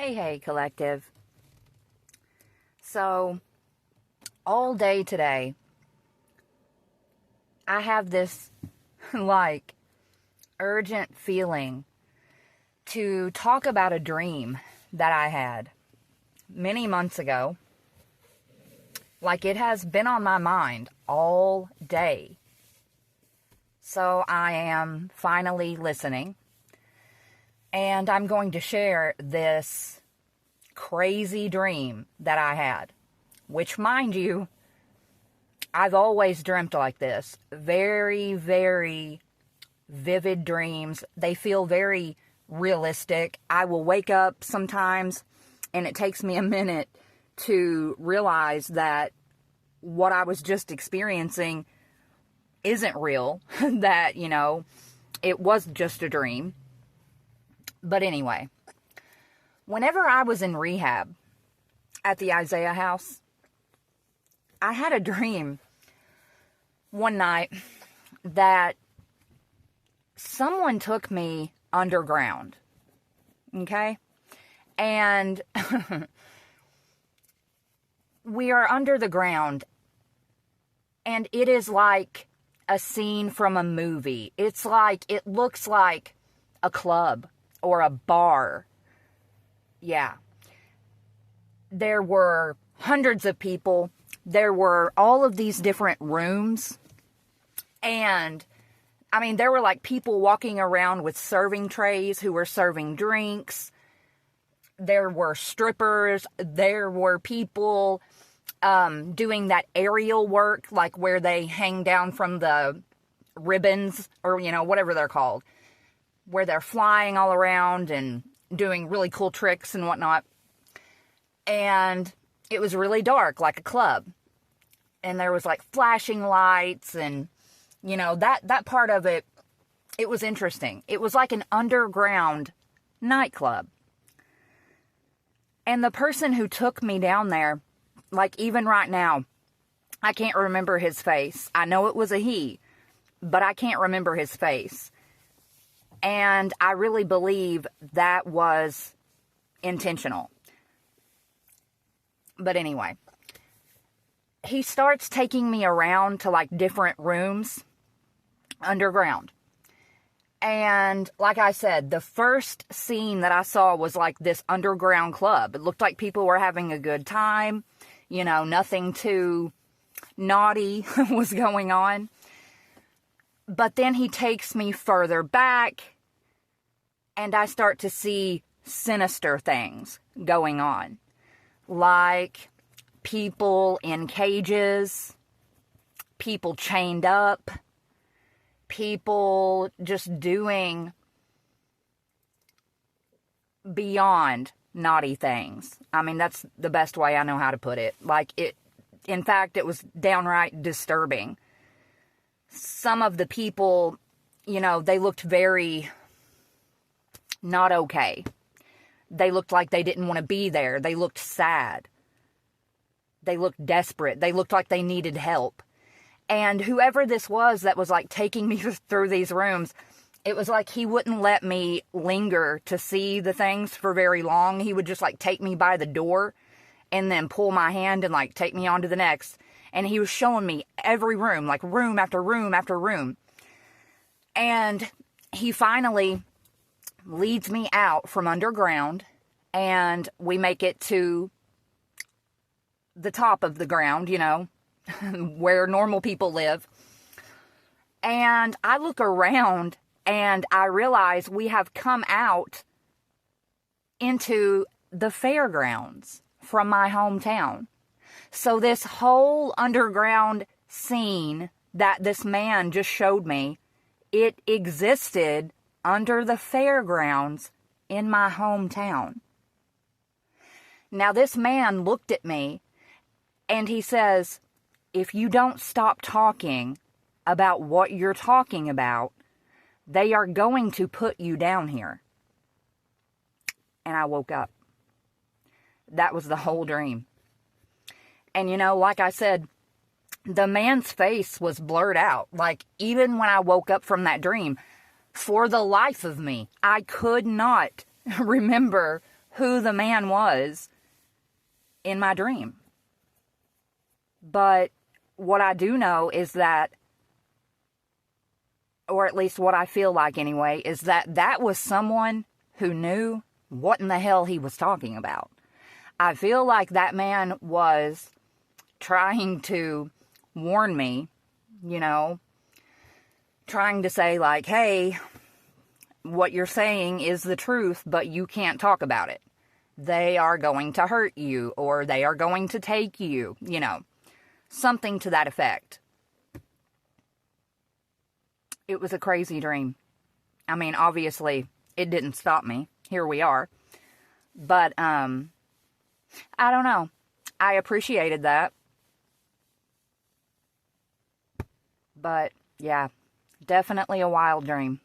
Hey, collective. So, all day today, I have this, urgent feeling to talk about a dream that I had many months ago. It has been on my mind all day. So, I am finally listening. And I'm going to share this crazy dream that I had. Which, mind you, I've always dreamt like this. Very, very vivid dreams. They feel very realistic. I will wake up sometimes, and it takes me a minute to realize that what I was just experiencing isn't real. That, it was just a dream. But anyway, whenever I was in rehab at the Isaiah house, I had a dream one night that someone took me underground, okay? And we are under the ground, and it is like a scene from a movie. It looks like a club or a bar. Yeah. There were hundreds of people. There were all of these different rooms. And, there were people walking around with serving trays who were serving drinks. There were strippers. There were people doing that aerial work, where they hang down from the ribbons or, whatever they're called, where they're flying all around and doing really cool tricks and whatnot. And it was really dark, like a club. And there was flashing lights and, that part of it, it was interesting. It was like an underground nightclub. And the person who took me down there, even right now, I can't remember his face. I know it was a he, but I can't remember his face. And I really believe that was intentional. But anyway, he starts taking me around to different rooms underground. And like I said, the first scene that I saw was this underground club. It looked like people were having a good time. Nothing too naughty was going on. But then he takes me further back, and I start to see sinister things going on. Like people in cages, people chained up, people just doing beyond naughty things. That's the best way I know how to put it. In fact, it was downright disturbing. Some of the people, they looked very not okay. They looked like they didn't want to be there. They looked sad. They looked desperate. They looked like they needed help. And whoever this was that was taking me through these rooms, it was he wouldn't let me linger to see the things for very long. He would just take me by the door and then pull my hand and take me on to the next. And he was showing me every room, room after room after room. And he finally leads me out from underground, and we make it to the top of the ground, where normal people live. And I look around, and I realize we have come out into the fairgrounds from my hometown. So this whole underground scene that this man just showed me, it existed under the fairgrounds in my hometown. Now this man looked at me and he says, if you don't stop talking about what you're talking about, they are going to put you down here. And I woke up. That was the whole dream. And like I said, the man's face was blurred out. Even when I woke up from that dream, for the life of me, I could not remember who the man was in my dream. But what I do know is that, or at least what I feel like anyway, is that that was someone who knew what in the hell he was talking about. I feel like that man was trying to warn me, you know, trying to say like, hey, what you're saying is the truth, but you can't talk about it. They are going to hurt you, or they are going to take you, you know, something to that effect. It was a crazy dream. I mean, obviously, it didn't stop me. Here we are. But, I don't know. I appreciated that. But, yeah, definitely a wild dream.